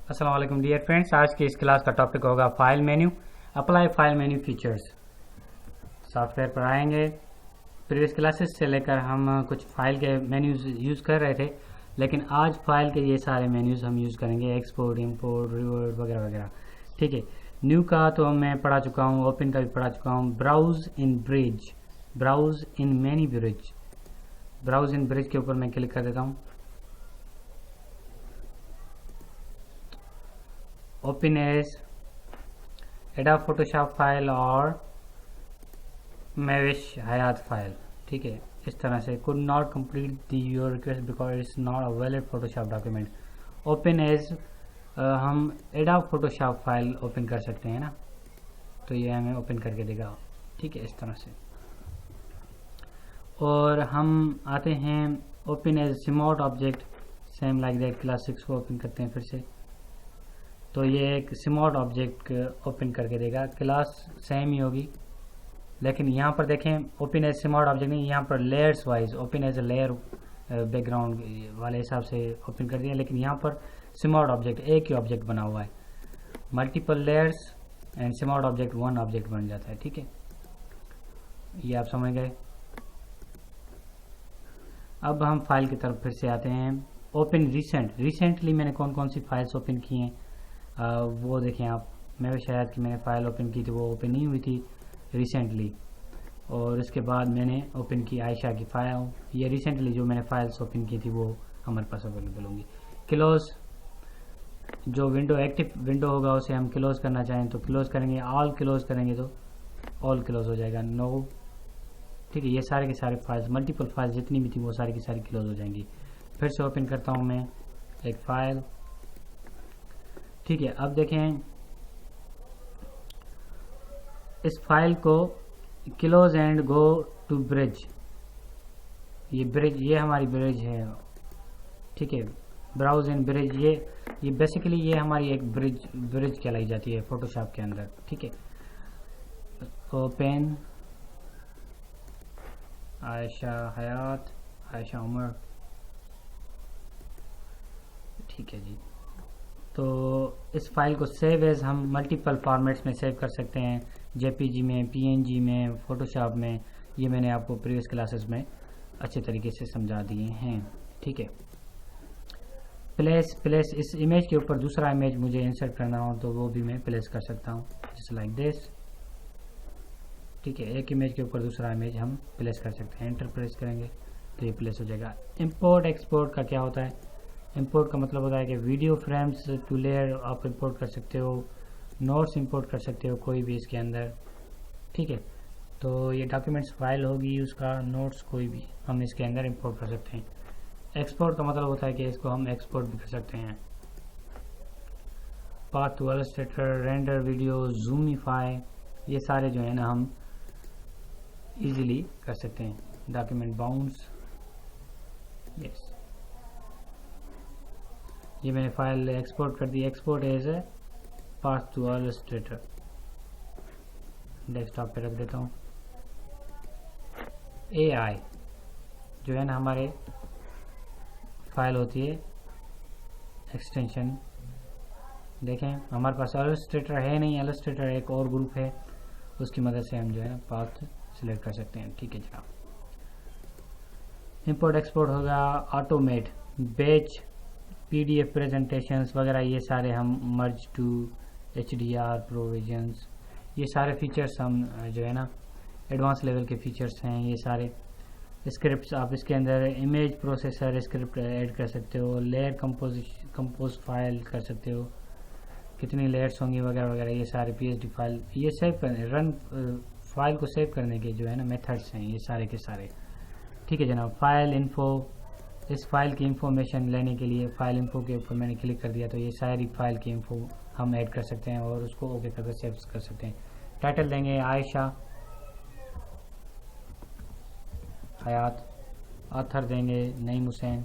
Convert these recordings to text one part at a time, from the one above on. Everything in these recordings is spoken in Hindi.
अस्सलाम वालेकुम डियर फ्रेंड्स, आज की इस क्लास का टॉपिक होगा file menu. Apply file menu features. Software पर आएंगे। प्रीवियस क्लासेस से लेकर हम कुछ फाइल के मेन्यूज यूज़ कर रहे थे, लेकिन आज फाइल के ये सारे मेन्यूज हम यूज़ करेंगे, एक्सपोर्ट, इंपोर्ट, रिवर्ट वगैरह वगैरह। ठीक है, न्यू का तो मैं पढ़ा चुका हूँ, ओपन का भी पढ़ा चुका हूँ। Browse in bridge, browse in many bridge, browse in bridge के ऊपर मैं क्लिक कर देता हूँ। Open as Adobe Photoshop file और मैविश हयात फाइल। ठीक है, इस तरह से could not complete the your request because it's not a valid Photoshop document. Open as हम एडोब फोटोशॉप फाइल ओपन कर सकते हैं ना, तो ये हमें ओपन करके देगा। ठीक है, इस तरह से। और हम आते हैं open as smart object, same like that. Class 6 को ओपन करते हैं फिर से, तो ये एक सिमोट ऑब्जेक्ट ओपन करके देगा। क्लास सेम ही होगी, लेकिन यहाँ पर देखें ओपन एज सिमोट ऑब्जेक्ट नहीं, यहाँ पर layers wise open as a layer background वाले हिसाब से ओपन कर दिया, लेकिन यहाँ पर सिमोट ऑब्जेक्ट एक ही ऑब्जेक्ट बना हुआ है। Multiple layers and smart object one object बन जाता है। ठीक है, ये आप समझ गए। अब हम फाइल की तरफ फिर से आते हैं। ओपन रिसेंटली मैंने कौन कौन सी फाइल्स ओपन की हैं वो देखें आप। मैं शायद कि मैंने फ़ाइल ओपन की थी, वो ओपन नहीं हुई थी रिसेंटली। और इसके बाद मैंने ओपन की आयशा की फ़ाइल। ये रिसेंटली जो मैंने फ़ाइल्स ओपन की थी वो हमारे पास अवेलेबल होंगी। क्लोज़, जो विंडो एक्टिव विंडो होगा उसे हम क्लोज़ करना चाहें तो क्लोज़ करेंगे। ऑल क्लोज़ करेंगे तो ऑल क्लोज़ हो जाएगा। नो, ठीक है, ये सारे के सारे फाइल्स, मल्टीपल फाइल्स जितनी भी थी वो सारी की सारी क्लोज़ हो जाएंगी। फिर से ओपन करता हूँ मैं एक फ़ाइल। ठीक है, अब देखें इस फाइल को close and go to bridge. ये ब्रिज, ये हमारी ब्रिज है। ठीक है, ब्राउज इन ब्रिज, ये बेसिकली ये हमारी एक ब्रिज कहलाई जाती है फोटोशॉप के अंदर। ठीक है, ओपन आयशा हयात, आयशा उमर। ठीक है जी, तो इस फाइल को सेव एज हम मल्टीपल फॉर्मेट्स में सेव कर सकते हैं, जेपीजी में, पीएनजी में, फोटोशॉप में। ये मैंने आपको प्रीवियस क्लासेस में अच्छे तरीके से समझा दिए हैं। ठीक है, प्लेस इस इमेज के ऊपर दूसरा इमेज मुझे इंसर्ट करना हो तो वो भी मैं प्लेस कर सकता हूँ, जस्ट लाइक दिस। ठीक है, एक इमेज के ऊपर दूसरा इमेज हम प्लेस कर सकते हैं। एंटर प्रेस करेंगे तो ये प्लेस हो जाएगा। इंपोर्ट एक्सपोर्ट का क्या होता है? इंपोर्ट का मतलब होता है कि वीडियो फ्रेम्स टू लेयर आप इंपोर्ट कर सकते हो, नोट्स इंपोर्ट कर सकते हो कोई भी इसके अंदर। ठीक है, तो ये डॉक्यूमेंट्स फाइल होगी, उसका नोट्स कोई भी हम इसके अंदर इंपोर्ट कर सकते हैं। एक्सपोर्ट का मतलब होता है कि इसको हम एक्सपोर्ट भी कर सकते हैं। Path to Illustrator, render video, Zoomify, ये सारे जो है ना हम इजीली कर सकते हैं। डॉक्यूमेंट बाउंस, यस, ये मैंने फाइल एक्सपोर्ट कर दी। Export as a path to Illustrator, desktop पे रख देता हूँ। AI जो है ना हमारे फाइल होती है एक्सटेंशन। देखें हमारे पास इलस्ट्रेटर है नहीं, इलस्ट्रेटर एक और ग्रुप है, उसकी मदद से हम जो है पाथ सिलेक्ट कर सकते हैं। ठीक है जनाब, इंपोर्ट एक्सपोर्ट होगा। ऑटोमेट, बैच, PDF प्रेजेंटेशंस वगैरह, ये सारे हम मर्ज टू HDR प्रोविजंस, ये सारे फीचर्स हम जो है ना एडवांस लेवल के फीचर्स हैं। ये सारे स्क्रिप्ट्स आप इसके अंदर इमेज प्रोसेसर स्क्रिप्ट ऐड कर सकते हो, लेयर कंपोज फाइल कर सकते हो, कितनी लेयर्स होंगी वगैरह वगैरह। ये सारे PSD फाइल, ये सेव करने, रन फाइल को सेव करने के जो है ना मेथड्स हैं ये सारे के सारे। ठीक है जनाब, फाइल इन्फो, इस फाइल की इंफॉर्मेशन लेने के लिए फाइल इन्फो के ऊपर मैंने क्लिक कर दिया तो ये सारी फाइल की इंफो हम ऐड कर सकते हैं और उसको ओके करके सेव कर सकते हैं। टाइटल देंगे आयशा हयात, ऑथर देंगे नईम हुसैन।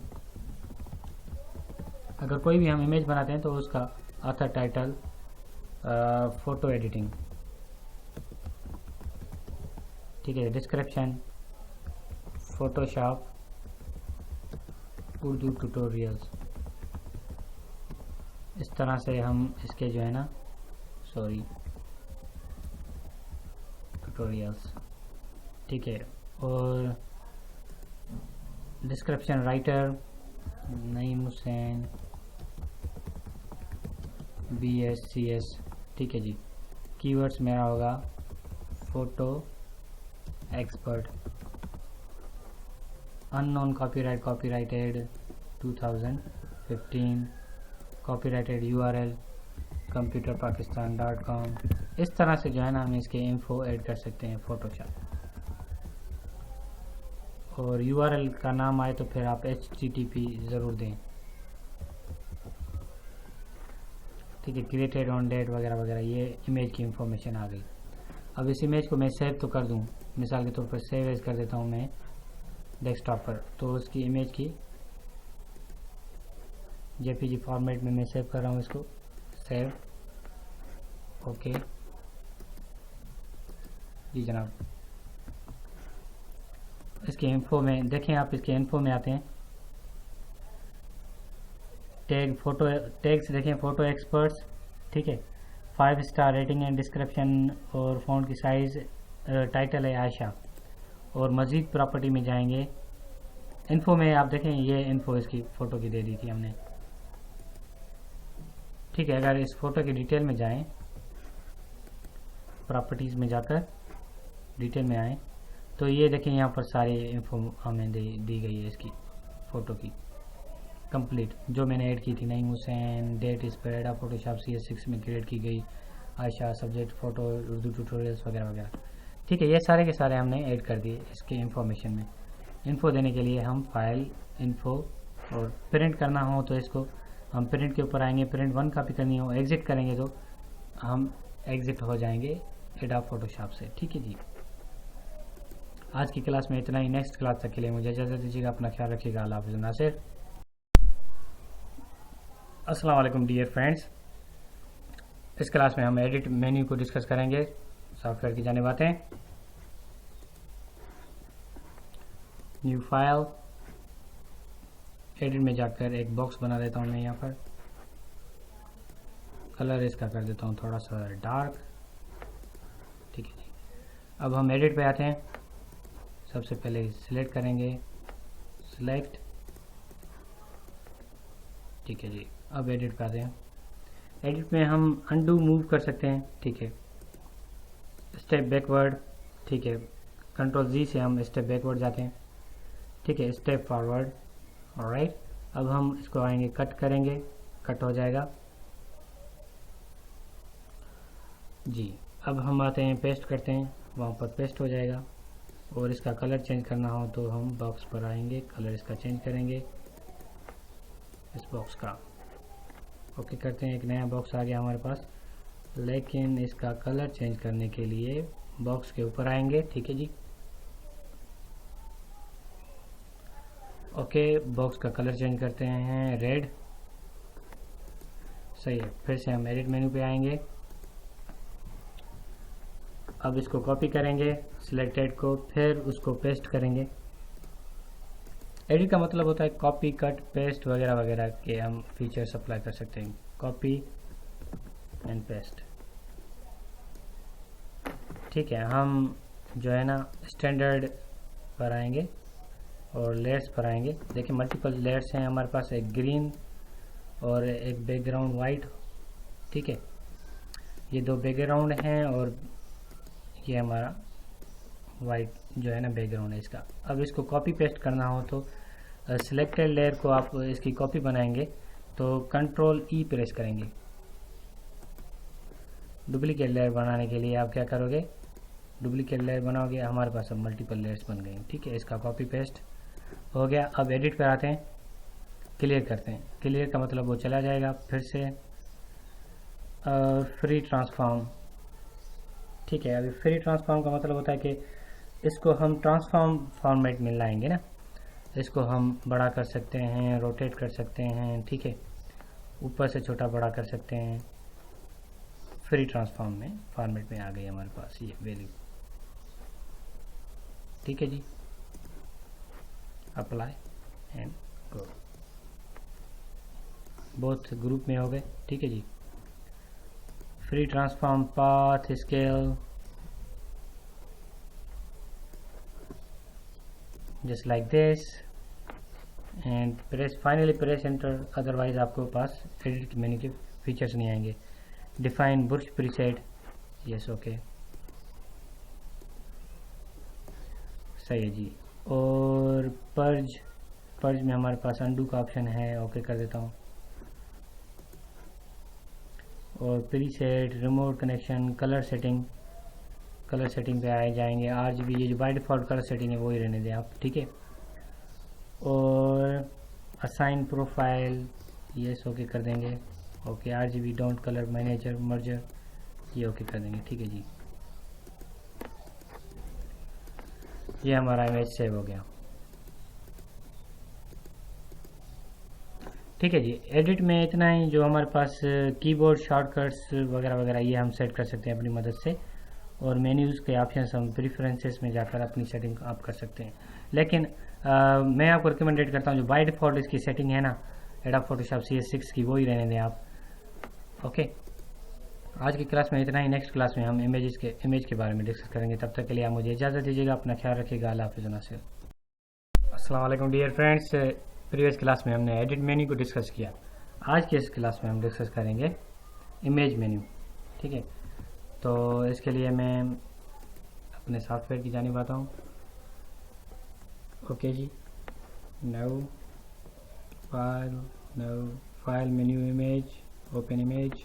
अगर कोई भी हम इमेज बनाते हैं तो उसका ऑथर टाइटल फोटो एडिटिंग। ठीक है, डिस्क्रिप्शन फोटोशॉप उर्दू ट्यूटोरियल्स। इस तरह से हम इसके जो है ना ट्यूटोरियल्स, ठीक है। और description writer Naeem Hussain BScs, ठीक है जी। कीवर्ड्स मेरा होगा photo expert, unknown copyrighted 2015, copyrighted URL computerpakistan.com। इस तरह से जो है ना हम इसके इन्फो ऐड कर सकते हैं फोटोशॉप। और URL का नाम आए तो फिर आप HTTP ज़रूर दें, ठीक है। क्रिएटेड ऑन डेट वगैरह वगैरह, ये इमेज की इंफॉर्मेशन आ गई। अब इस इमेज को मैं सेव तो कर दूं, मिसाल के तौर पर सेव एज कर देता हूं मैं डेस्कटॉप पर, तो उसकी इमेज की JPG फॉर्मेट में मैं सेव कर रहा हूं इसको, सेव, ओके जी जनाब। इसके इन्फो में देखें आप, इसके इन्फो में आते हैं, टैग्स देखें, फोटो एक्सपर्ट्स, ठीक है। 5 स्टार रेटिंग एंड डिस्क्रिप्शन और फ़ॉन्ट की साइज़, टाइटल है आयशा। और मज़ीद प्रॉपर्टी में जाएंगे, इन्फो में आप देखें ये इन्फो इसकी फ़ोटो की दे दी थी हमने, ठीक है। अगर इस फ़ोटो की डिटेल में जाएं, प्रॉपर्टीज़ में जाकर डिटेल में आएँ तो ये देखें यहाँ पर सारी इन्फो हमें दी गई है इसकी फ़ोटो की कंप्लीट, जो मैंने ऐड की थी। नईम हुसैन, डेट इस पर एडा फोटोशॉप CS6 में क्रिएट की गई, Ayesha, subject photo, Urdu tutorials वगैरह वगैरह, ठीक है। ये सारे के सारे हमने ऐड कर दिए इसके इन्फॉर्मेशन में। इन्फो देने के लिए हम फाइल इन्फो, और प्रिंट करना हो तो इसको हम प्रिंट के ऊपर आएंगे, प्रिंट 1 कॉपी करनी हो, एग्जिट करेंगे तो हम एग्जिट हो जाएंगे एडा फोटोशॉप से, ठीक है जी। आज की क्लास में इतना ही, नेक्स्ट क्लास तक के लिए मुझे इजाज़त दीजिएगा, अपना ख्याल रखिएगा। अल्लाह हाफ़िज़। नासिर, अस्सलाम वालेकुम डियर फ्रेंड्स। इस क्लास में हम एडिट मेन्यू को डिस्कस करेंगे, सॉफ्टवेयर की जाने बातें। न्यू फाइल, एडिट में जाकर एक बॉक्स बना देता हूँ मैं यहाँ पर, कलर इसका कर देता हूँ थोड़ा सा डार्क, ठीक है जी। अब हम एडिट पे आते हैं, सबसे पहले सिलेक्ट करेंगे, सिलेक्ट, ठीक है जी। अब एडिट पे आते हैं, एडिट में हम अनडू मूव कर सकते हैं, ठीक है। स्टेप बैकवर्ड, ठीक है, कंट्रोल G से हम स्टेप बैकवर्ड जाते हैं, ठीक है। Step forward, alright. अब हम इसको आएंगे, कट करेंगे, कट हो जाएगा जी। अब हम आते हैं, पेस्ट करते हैं, वहाँ पर पेस्ट हो जाएगा। और इसका कलर चेंज करना हो तो हम बॉक्स पर आएंगे, कलर इसका चेंज करेंगे, इस बॉक्स का ओके करते हैं। एक नया बॉक्स आ गया हमारे पास, लेकिन इसका कलर चेंज करने के लिए बॉक्स के ऊपर आएंगे, ठीक है जी। ओके, बॉक्स का कलर चेंज करते हैं रेड, सही है। फिर से हम एडिट मेन्यू पे आएंगे, अब इसको कॉपी करेंगे सिलेक्टेड को, फिर उसको पेस्ट करेंगे। एडिट का मतलब होता है कॉपी, कट, पेस्ट वगैरह वगैरह के हम फीचर्स अप्लाई कर सकते हैं, कॉपी एंड पेस्ट, ठीक है। हम जो है ना स्टैंडर्ड पर आएंगे और लेयर्स पर आएंगे। देखिए मल्टीपल लेयर्स हैं हमारे पास, एक ग्रीन और एक बैकग्राउंड वाइट, ठीक है। ये 2 बैकग्राउंड हैं और ये हमारा वाइट जो है ना बैकग्राउंड है इसका। अब इसको कॉपी पेस्ट करना हो तो सिलेक्टेड लेयर को आप इसकी कॉपी बनाएंगे तो कंट्रोल E प्रेस करेंगे। डुप्लीकेट लेयर बनाने के लिए आप क्या करोगे, डुप्लीकेट लेयर बनाओगे, हमारे पास अब मल्टीपल लेयर्स बन गए, ठीक है। इसका कॉपी पेस्ट हो गया। अब एडिट पे आते हैं, क्लियर करते हैं। क्लियर का मतलब वो चला जाएगा, फिर से फ्री ट्रांसफॉर्म, ठीक है। अभी फ्री ट्रांसफॉर्म का मतलब होता है कि इसको हम ट्रांसफॉर्म फॉर्मेट में लाएंगे ना, इसको हम बड़ा कर सकते हैं, रोटेट कर सकते हैं, ठीक है, ऊपर से छोटा बड़ा कर सकते हैं। फ्री ट्रांसफॉर्म में फॉर्मेट में आ गई हमारे पास ये वैल्यू, ठीक है जी। Apply and go, both group में हो गए, ठीक है जी। Free transform path scale just like this and press, finally press enter, otherwise आपको पास एडिट मेन्यू के फीचर्स नहीं आएंगे। Define brush preset, yes okay, सही है जी। और पर्ज में हमारे पास अंडू का ऑप्शन है, ओके कर देता हूँ। और preset, remote connection, colour setting पे आए जाएंगे। RGB ये जो बाय डिफ़ॉल्ट कलर सेटिंग है वो ही रहने दें आप, ठीक है। और असाइन प्रोफाइल, यस ओके कर देंगे, okay. RGB don't colour manager merger, ये ओके कर देंगे, ठीक है जी। ये हमारा इमेज सेव हो गया, ठीक है जी। एडिट में इतना ही, जो हमारे पास कीबोर्ड शॉर्टकट्स वगैरह वगैरह ये हम सेट कर सकते हैं अपनी मदद से। और मेन्यूज़ के ऑप्शंस हम प्रेफरेंसेस में जाकर अपनी सेटिंग आप कर सकते हैं। लेकिन मैं आपको रिकमेंडेड करता हूँ जो बाय डिफ़ॉल्ट इसकी सेटिंग है ना एडोब फोटोशॉप CS6 की, वो ही रहने दें आप, ओके। आज की क्लास में इतना ही। नेक्स्ट क्लास में हम इमेज के बारे में डिस्कस करेंगे। तब तक के लिए आप मुझे इजाज़त दीजिएगा, अपना ख्याल रखिएगा। अल्लाह हाफ़िज़ नासिर। अस्सलाम वालेकुम डियर फ्रेंड्स, प्रीवियस क्लास में हमने एडिट मेन्यू को डिस्कस किया। आज की इस क्लास में हम डिस्कस करेंगे इमेज मेन्यू, ठीक है। तो इसके लिए मैं अपने सॉफ्टवेयर की जानिब आता हूँ, ओके जी। New file menu image, open image,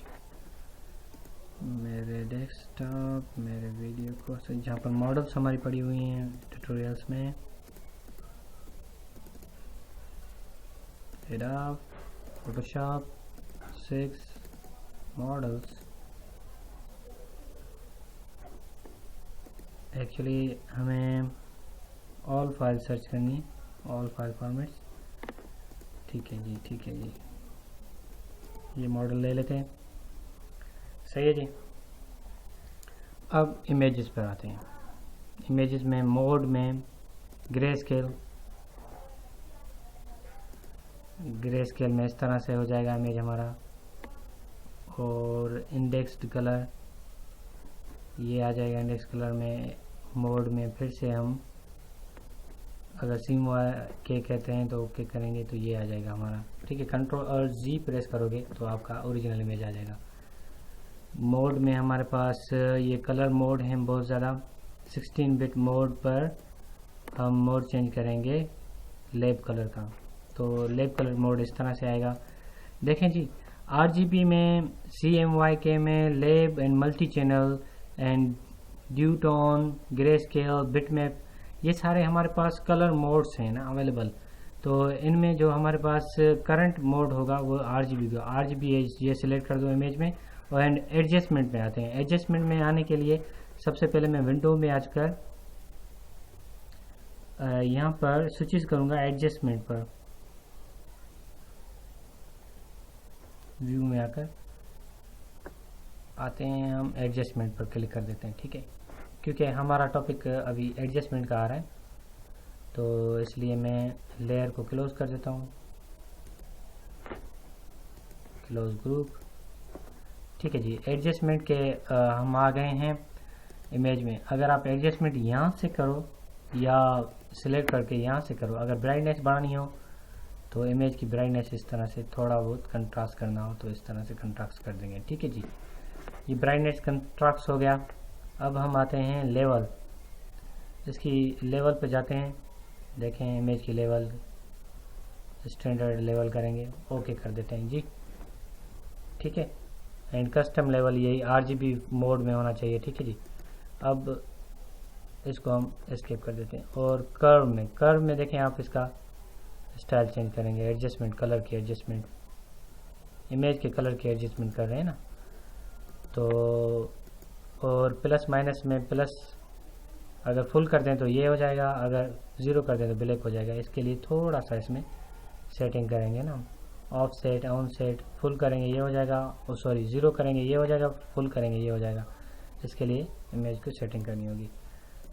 मेरे डेस्कटॉप, मेरे वीडियो कोर्स जहाँ पर मॉडल्स हमारी पड़ी हुई हैं ट्यूटोरियल्स में, एडोब फोटोशॉप 6 मॉडल्स। एक्चुअली हमें ऑल फाइल सर्च करनी, ऑल फाइल फॉर्मेट्स, ठीक है जी, ठीक है जी। ये मॉडल ले लेते हैं, सही है जी। अब इमेजेस पर आते हैं। इमेजेस में मोड में ग्रे स्केल में इस तरह से हो जाएगा इमेज हमारा। और इंडेक्स्ड कलर ये आ जाएगा इंडेक्स कलर में। मोड में फिर से हम अगर CMYK कहते हैं तो ओके करेंगे तो ये आ जाएगा हमारा, ठीक है। कंट्रोल और G प्रेस करोगे तो आपका ओरिजिनल इमेज आ जाएगा। मोड में हमारे पास ये कलर मोड है बहुत ज़्यादा। 16 बिट मोड पर हम मोड चेंज करेंगे लैब कलर का, तो लैब कलर मोड इस तरह से आएगा। देखें जी, RGB में, CMYK में lab and multi channel and due tone, grey scale, bitmap, ये सारे हमारे पास कलर मोड्स हैं ना अवेलेबल। तो इनमें जो हमारे पास करंट मोड होगा वो RGB का, RGB ये सिलेक्ट कर दो इमेज में। और एंड एडजस्टमेंट में आते हैं। एडजस्टमेंट में आने के लिए सबसे पहले मैं विंडो में आकर यहाँ पर स्विचेस करूँगा एडजस्टमेंट पर, व्यू में आकर आते हैं हम, एडजस्टमेंट पर क्लिक कर देते हैं, ठीक है। क्योंकि हमारा टॉपिक अभी एडजस्टमेंट का आ रहा है तो इसलिए मैं लेयर को क्लोज कर देता हूँ, क्लोज ग्रुप, ठीक है जी। एडजस्टमेंट के हम आ गए हैं इमेज में। अगर आप एडजस्टमेंट यहाँ से करो या सिलेक्ट करके यहाँ से करो, अगर ब्राइटनेस बढ़ानी हो तो इमेज की ब्राइटनेस इस तरह से, थोड़ा बहुत कंट्रास्ट करना हो तो इस तरह से कंट्रास्ट कर देंगे, ठीक है जी। ये ब्राइटनेस कंट्रास्ट हो गया। अब हम आते हैं लेवल, इसकी लेवल पे जाते हैं। देखें इमेज की लेवल स्टैंडर्ड लेवल करेंगे, ओके कर देते हैं जी, ठीक है। एंड कस्टम लेवल यही RGB मोड में होना चाहिए, ठीक है जी। अब इसको हम एस्केप कर देते हैं। और कर्व में देखें आप इसका स्टाइल चेंज करेंगे, एडजस्टमेंट, कलर की एडजस्टमेंट, इमेज के कलर की एडजस्टमेंट कर रहे हैं ना, तो और प्लस माइनस में प्लस अगर फुल कर दें तो ये हो जाएगा, अगर ज़ीरो कर दें तो ब्लैक हो जाएगा। इसके लिए थोड़ा सा इसमें सेटिंग करेंगे ना, of set, on set, full करेंगे ये हो जाएगा, और सॉरी ज़ीरो करेंगे ये हो जाएगा, फुल करेंगे ये हो जाएगा। इसके लिए इमेज को सेटिंग करनी होगी।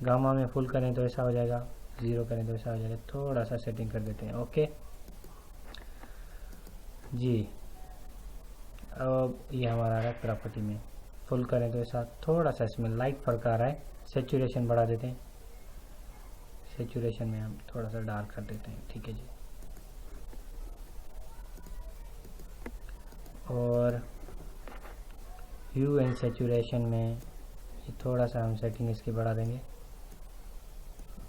गामा में फुल करें तो ऐसा हो जाएगा, ज़ीरो करें तो ऐसा हो जाएगा। थोड़ा सा सेटिंग कर देते हैं, ओके जी। अब ये हमारा आ रहा है प्रॉपर्टी में, फुल करें तो ऐसा थोड़ा सा इसमें लाइट फर्क आ रहा है। सेचुरेशन बढ़ा देते हैं, सेचुरेशन में हम थोड़ा सा डार्क कर देते हैं, ठीक है जी। और ह्यू एंड सेचुरेशन में ये थोड़ा सा हम सेटिंग इसकी बढ़ा देंगे,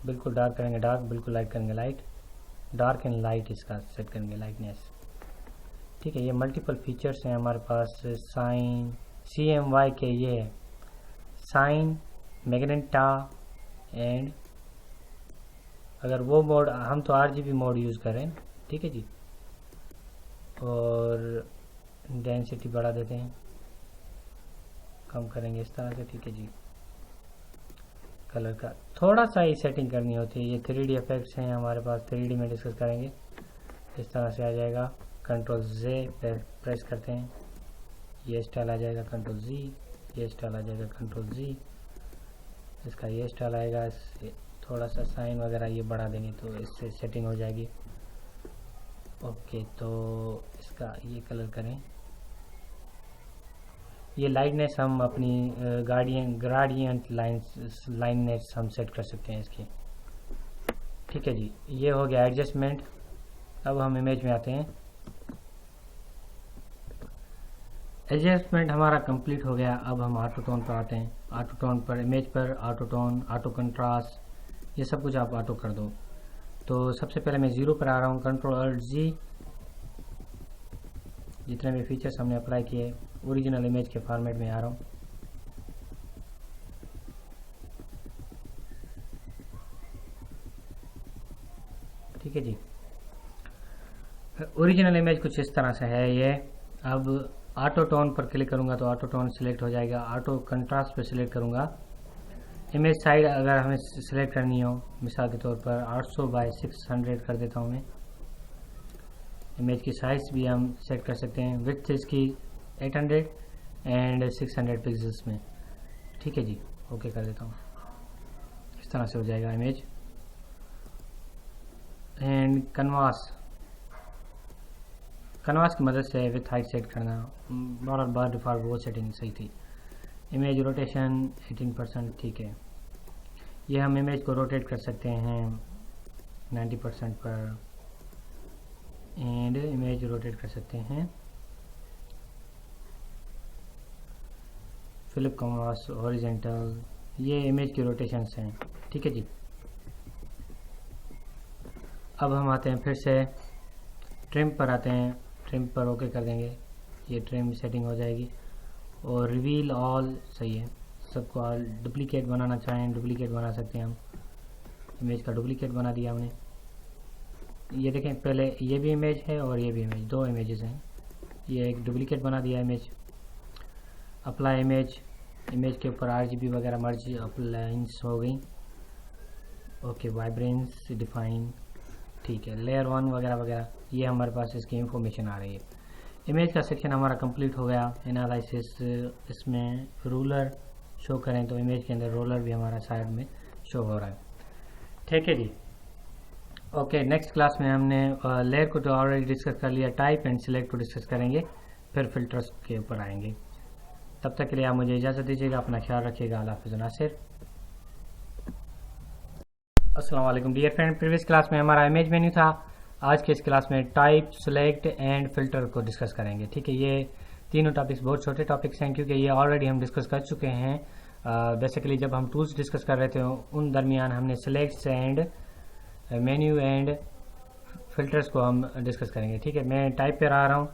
बिल्कुल डार्क करेंगे डार्क, बिल्कुल लाइट करेंगे लाइट, डार्क एंड लाइट इसका सेट करेंगे लाइटनेस, ठीक है। ये मल्टीपल फीचर्स हैं हमारे पास साइन CMY के, ये है साइन मैग्नेटा एंड अगर वो मोड हम तो RGB मोड यूज़ करें, ठीक है जी। और डेंसिटी बढ़ा देते हैं, कम करेंगे इस तरह से, ठीक है जी। कलर का थोड़ा सा ही सेटिंग करनी होती है। ये 3D इफेक्ट्स हैं हमारे पास, 3D में डिस्कस करेंगे। इस तरह से आ जाएगा, कंट्रोल Z प्रेस करते हैं, ये स्टाइल आ जाएगा, कंट्रोल Z, ये स्टाइल आ जाएगा, कंट्रोल Z, इसका ये स्टाइल आएगा। थोड़ा सा साइन वगैरह ये बढ़ा देंगे तो इससे सेटिंग हो जाएगी। ओके, तो इसका ये कलर करें। ये लाइटनेस हम अपनी ग्राडियंट लाइननेस हम सेट कर सकते हैं इसकी, ठीक है जी। ये हो गया एडजस्टमेंट। अब हम इमेज में आते हैं। एडजस्टमेंट हमारा कंप्लीट हो गया। अब हम ऑटो टोन पर आते हैं। ऑटो टोन पर, इमेज पर ऑटो टोन, ऑटो कंट्रास्ट, ये सब कुछ आप ऑटो कर दो। तो सबसे पहले मैं 0 पर आ रहा हूँ, Ctrl+Alt+G, जितने भी फीचर्स हमने अप्लाई किए ओरिजिनल इमेज के फॉर्मेट में आ रहा हूँ। ठीक है जी, ओरिजिनल इमेज कुछ इस तरह से है ये। अब ऑटो टोन पर क्लिक करूंगा तो ऑटो टोन सिलेक्ट हो जाएगा। ऑटो कंट्रास्ट पर सिलेक्ट करूंगा। इमेज साइज अगर हमें सिलेक्ट करनी हो, मिसाल के तौर पर 800x600 कर देता हूँ मैं। इमेज की साइज भी हम सेट कर सकते हैं, विड्थ इसकी 800 एंड 600 पिक्सल्स में, ठीक है जी। ओके कर देता हूँ, इस तरह से हो जाएगा इमेज। एंड कनवास की मदद से विथ हाइट सेट करना, बार डिफॉल्ट वो सेटिंग सही थी। इमेज रोटेशन 18%, ठीक है। ये हम इमेज को रोटेट कर सकते हैं 90% पर, एंड इमेज रोटेट कर सकते हैं फ्लिप कनवास, हॉरिजॉन्टल, ये इमेज की रोटेशंस हैं, ठीक है जी। अब हम आते हैं फिर से ट्रिम पर आते हैं। ट्रिम पर ओके कर देंगे, ये ट्रिम सेटिंग हो जाएगी। और रिवील ऑल सही है, सबको ऑल। डुप्लीकेट बनाना चाहें डुप्लीकेट बना सकते हैं हम। इमेज का डुप्लीकेट बना दिया हमने। ये देखें, पहले ये भी इमेज है और ये भी इमेज, दो इमेजेस हैं। ये एक डुप्लीकेट बना दिया इमेज। अप्लाई इमेज, इमेज के ऊपर RGB वगैरह मर्ज अप्लाइंस हो गई। ओके, वाइब्रेंस डिफाइन, ठीक है। लेयर 1 वगैरह वगैरह, ये हमारे पास इसकी इंफॉर्मेशन आ रही है। इमेज का सेक्शन हमारा कंप्लीट हो गया। एनालिसिस, इसमें रूलर शो करें तो इमेज के अंदर रोलर भी हमारा साइड में शो हो रहा है, ठीक है जी। ओके, नेक्स्ट क्लास में हमने लेयर को तो ऑलरेडी डिस्कस कर लिया, टाइप एंड सिलेक्ट को डिस्कस करेंगे, फिर फिल्टर्स के ऊपर आएंगे। तब तक के लिए आप मुझे इजाज़त दीजिएगा, अपना ख्याल रखिएगा। अल्लाह हाफ़िज़। नासिर। अस्सलाम वालेकुम डियर फ्रेंड, प्रीवियस क्लास में हमारा इमेज मेन्यू था। आज के इस क्लास में टाइप, सिलेक्ट एंड फिल्टर को डिस्कस करेंगे, ठीक है। ये तीनों टॉपिक्स बहुत छोटे टॉपिक्स हैं, क्योंकि ये ऑलरेडी हम डिस्कस कर चुके हैं। बेसिकली जब हम टूल्स डिस्कस कर रहे थे उन दरमियान हमने select and menu and filters को हम डिस्कस करेंगे, ठीक है। मैं टाइप पर आ रहा हूँ।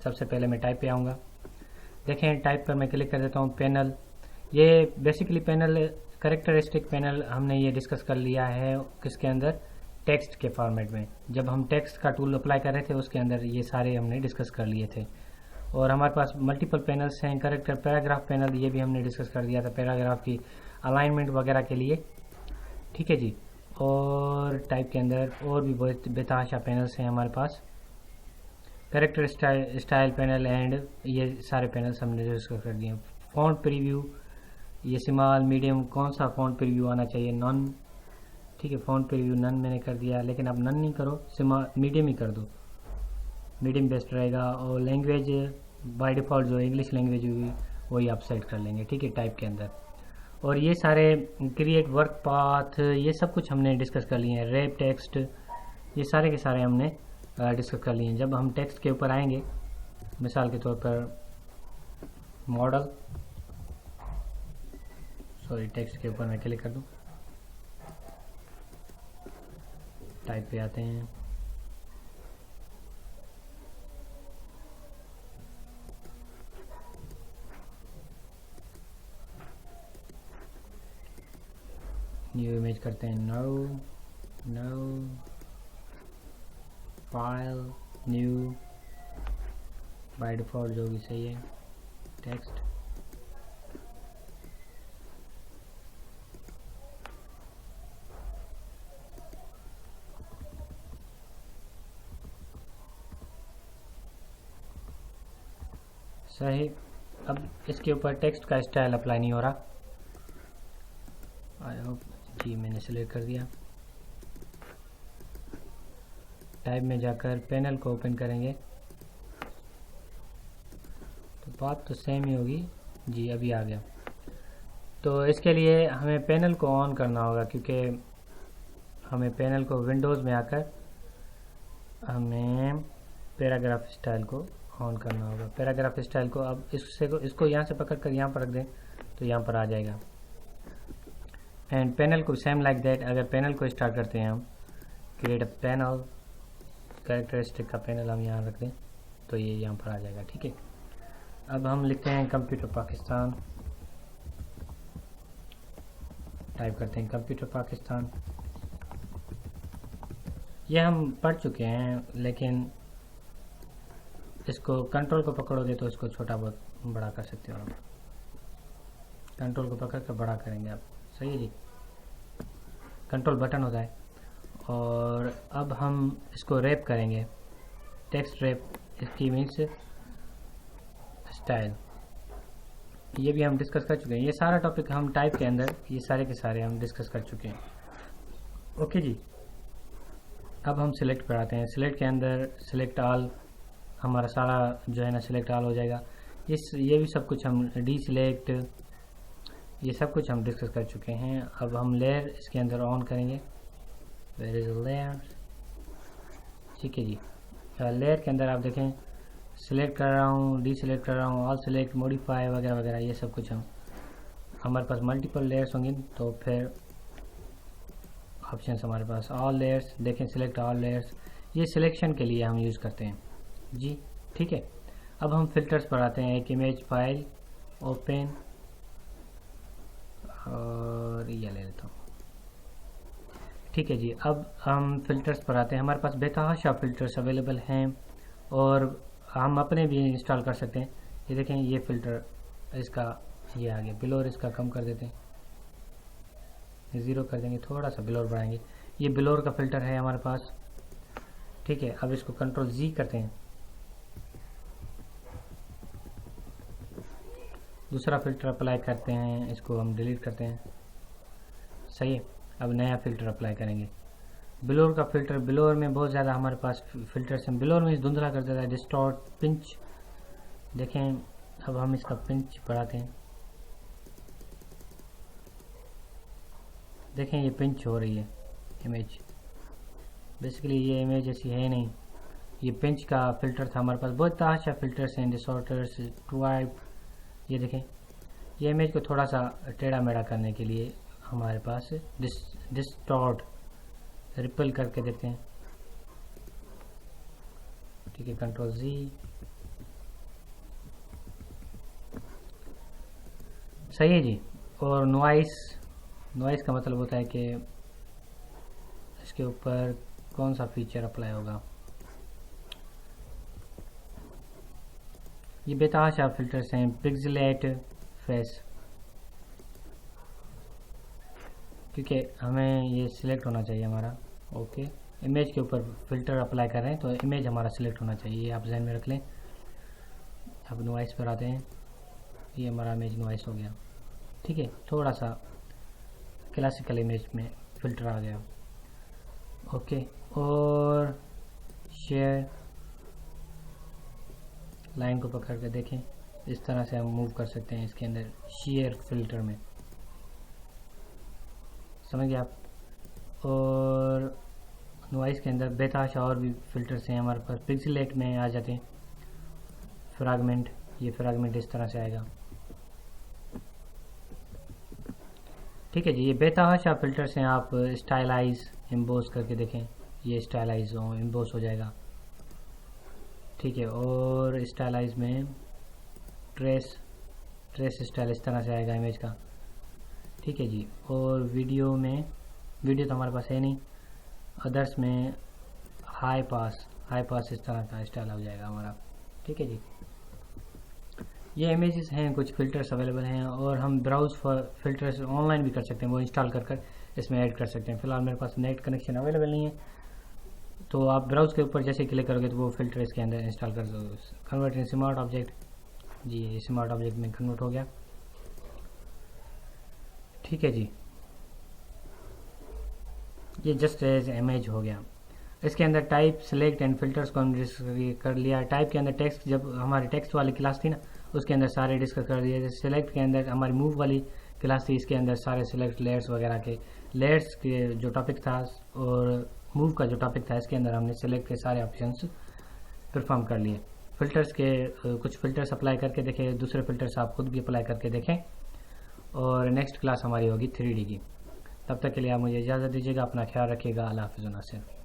सबसे पहले मैं टाइप पे आऊँगा। देखें, टाइप पर मैं क्लिक कर देता हूँ। पैनल, ये बेसिकली पैनल करेक्टरिस्टिक पैनल हमने ये डिस्कस कर लिया है किसके अंदर, टेक्स्ट के फॉर्मेट में। जब हम टेक्स्ट का टूल अप्लाई कर रहे थे उसके अंदर ये सारे हमने डिस्कस कर लिए थे। और हमारे पास मल्टीपल पैनल्स हैं। करेक्टर पैराग्राफ पैनल, ये भी हमने डिस्कस कर दिया था पैराग्राफ की अलाइनमेंट वगैरह के लिए, ठीक है जी। और टाइप के अंदर और भी बहुत बेतहाशा पैनल्स हैं हमारे पास। करेक्टर स्टाइल पैनल एंड ये सारे पैनल्स हमने डिस्कस कर दिए। फॉन्ट प्रीव्यू, ये स्मॉल मीडियम, कौन सा फॉन्ट प्रीव्यू आना चाहिए, नन, ठीक है। फॉन्ट प्रीव्यू नन मैंने कर दिया, लेकिन आप नन नहीं करो, मीडियम ही कर दो, मीडियम बेस्ट रहेगा। और लैंग्वेज बाय डिफ़ॉल्ट जो इंग्लिश लैंग्वेज होगी वही आप सेलेक्ट कर लेंगे, ठीक है, टाइप के अंदर। और ये सारे क्रिएट वर्क पाथ ये सब कुछ हमने डिस्कस कर लिए हैं। रैप टेक्स्ट ये सारे के सारे हमने डिस्कस कर लिए हैं। जब हम टेक्स्ट के ऊपर आएंगे, मिसाल के तौर पर मॉडल, सॉरी टेक्स्ट के ऊपर मैं क्लिक कर दूं, टाइप पे आते हैं, न्यू इमेज करते हैं, no file new, by default जो भी सही है, टेक्स्ट। सही। अब इसके ऊपर टेक्स्ट का स्टाइल अप्लाई नहीं हो रहा, आई होप जी मैंने सिलेक्ट कर दिया। टाइप में जाकर पैनल को ओपन करेंगे तो बात तो सेम ही होगी जी, अभी आ गया। तो इसके लिए हमें पैनल को ऑन करना होगा, क्योंकि हमें पैनल को विंडोज़ में आकर हमें पैराग्राफ स्टाइल को ऑन करना होगा। पैराग्राफ स्टाइल को अब इसको यहाँ से पकड़ कर यहाँ पर रख दें तो यहाँ पर आ जाएगा। एंड पैनल को सेम लाइक दैट, अगर पैनल को स्टार्ट करते हैं हम, क्रिएट अ पैनल, कैरेक्टरिस्टिक का पैनल हम यहाँ रख दें तो ये यहाँ पर आ जाएगा, ठीक है। अब हम लिखते हैं कंप्यूटर पाकिस्तान, टाइप करते हैं कंप्यूटर पाकिस्तान। ये हम पढ़ चुके हैं, लेकिन इसको कंट्रोल को पकड़ोगे तो इसको छोटा बहुत बड़ा कर सकते हो आप। कंट्रोल को पकड़ कर बड़ा करेंगे आप, सही है जी, कंट्रोल बटन होता है। और अब हम इसको रैप करेंगे, टेक्स्ट रैप, इसकी मीन्स स्टाइल, ये भी हम डिस्कस कर चुके हैं। ये सारा टॉपिक हम टाइप के अंदर ये सारे के सारे हम डिस्कस कर चुके हैं, ओके जी। अब हम सिलेक्ट पर आते हैं। सिलेक्ट के अंदर सिलेक्ट ऑल, हमारा सारा जो है ना सिलेक्ट ऑल हो जाएगा। ये भी सब कुछ हम डी सिलेक्ट, ये सब कुछ हम डिस्कस कर चुके हैं। अब हम लेयर इसके अंदर ऑन करेंगे, वेयर इज लेयर, ठीक है जी। लेयर के अंदर आप देखें सिलेक्ट कर रहा हूँ, डी सिलेक्ट कर रहा हूँ, ऑल सिलेक्ट, मॉडिफाई वगैरह वगैरह, ये सब कुछ हमारे पास मल्टीपल लेयर्स होंगे तो फिर ऑप्शन हमारे पास ऑल लेयर्स, देखें सिलेक्ट ऑल लेयर्स, ये सिलेक्शन के लिए हम यूज़ करते हैं जी, ठीक है। अब हम फिल्टर्स पर आते हैं। एक इमेज फाइल ओपन, और ये ले लेता हूँ, ठीक है जी। अब हम फिल्टर्स पर आते हैं। हमारे पास बेतहाशा फिल्टर्स अवेलेबल हैं और हम अपने भी इंस्टॉल कर सकते हैं। ये देखें, ये फ़िल्टर इसका ये आ गया, बिलोर इसका कम कर देते हैं, 0 कर देंगे, थोड़ा सा बिलोर बढ़ाएंगे। ये बिलोर का फ़िल्टर है हमारे पास, ठीक है। अब इसको कंट्रोल Z करते हैं, दूसरा फ़िल्टर अप्लाई करते हैं, इसको हम डिलीट करते हैं, सही है। अब नया फ़िल्टर अप्लाई करेंगे, बिलोर का फ़िल्टर। बिलोर में बहुत ज़्यादा हमारे पास फ़िल्टर्स हैं। बिलोर में धुंधला कर देता है, डिस्टॉर्ट, पिंच, देखें। अब हम इसका पिंच बढ़ाते हैं, देखें ये पिंच हो रही है इमेज, बेसिकली ये इमेज ऐसी है नहीं, ये पिंच का फ़िल्टर था हमारे पास। बहुत अच्छा फ़िल्टर्स हैं, डिसऑर्डर्स, ट्वाइप, ये देखें। ये इमेज को थोड़ा सा टेढ़ा मेढ़ा करने के लिए हमारे पास डिस्टॉर्ट, रिपल करके देखते हैं, ठीक है। कंट्रोल Z, सही है जी। और नॉइस का मतलब होता है कि इसके ऊपर कौन सा फीचर अप्लाई होगा। ये बेतहाशा फिल्टर्स हैं। पिक्सेलेट फेस, क्योंकि हमें ये सिलेक्ट होना चाहिए हमारा, ओके। इमेज के ऊपर फिल्टर अप्लाई कर रहे हैं तो इमेज हमारा सिलेक्ट होना चाहिए, ये आप जहन में रख लें। अब नॉइस पर आते हैं, ये हमारा इमेज नॉइस हो गया, ठीक है। थोड़ा सा क्लासिकल इमेज में फ़िल्टर आ गया, ओके। और शेयर लाइन को पकड़ कर देखें, इस तरह से हम मूव कर सकते हैं इसके अंदर शेयर फिल्टर में, समझ गए आप। और नॉइस के अंदर बेतहाशा और भी फिल्टर्स हैं हमारे पास। पिक्सेलेट में आ जाते हैं फ्रैगमेंट, ये फ्रैगमेंट इस तरह से आएगा, ठीक है जी। ये बेतहाशा फिल्टर्स हैं, आप स्टाइलाइज एम्बोस करके देखें, ये स्टाइलाइज एम्बोस हो जाएगा, ठीक है। और स्टाइलाइज में ट्रेस स्टाइल इस तरह से आएगा इमेज का, ठीक है जी। और वीडियो में, वीडियो तो हमारे पास है नहीं, अदर्स में हाई पास इस तरह का स्टाइल हो जाएगा हमारा, ठीक है जी। ये इमेजेस हैं, कुछ फ़िल्टर्स अवेलेबल हैं, और हम ब्राउज फॉर फिल्टर्स ऑनलाइन भी कर सकते हैं, वो इंस्टॉल कर इसमें ऐड कर सकते हैं। फ़िलहाल मेरे पास नेट कनेक्शन अवेलेबल नहीं है, तो आप ब्राउज के ऊपर जैसे क्लिक करोगे तो वो फिल्टर इसके अंदर इंस्टॉल कर दो। कन्वर्ट इन स्मार्ट ऑब्जेक्ट, जी ये स्मार्ट ऑब्जेक्ट में कन्वर्ट हो गया, ठीक है जी। ये जस्ट एज इमेज हो गया। इसके अंदर टाइप, सिलेक्ट एंड फिल्टर्स को हम डिस्कस कर लिया। टाइप के अंदर टेक्स्ट, जब हमारी टेक्स्ट वाली क्लास थी ना, उसके अंदर सारे डिस्कस कर दिए। सिलेक्ट के अंदर हमारी मूव वाली क्लास थी, इसके अंदर सारे सिलेक्ट लेयर्स वगैरह के, लेयर्स के जो टॉपिक था और मूव का जो टॉपिक था, इसके अंदर हमने सिलेक्ट के सारे ऑप्शंस परफॉर्म कर लिए। फिल्टर्स के कुछ फिल्टर्स अप्लाई करके देखें, दूसरे फिल्टर्स आप खुद भी अप्लाई करके देखें। और नेक्स्ट क्लास हमारी होगी 3D की। तब तक के लिए आप मुझे इजाज़त दीजिएगा, अपना ख्याल रखिएगा। अल्लाह हाफ़िज़।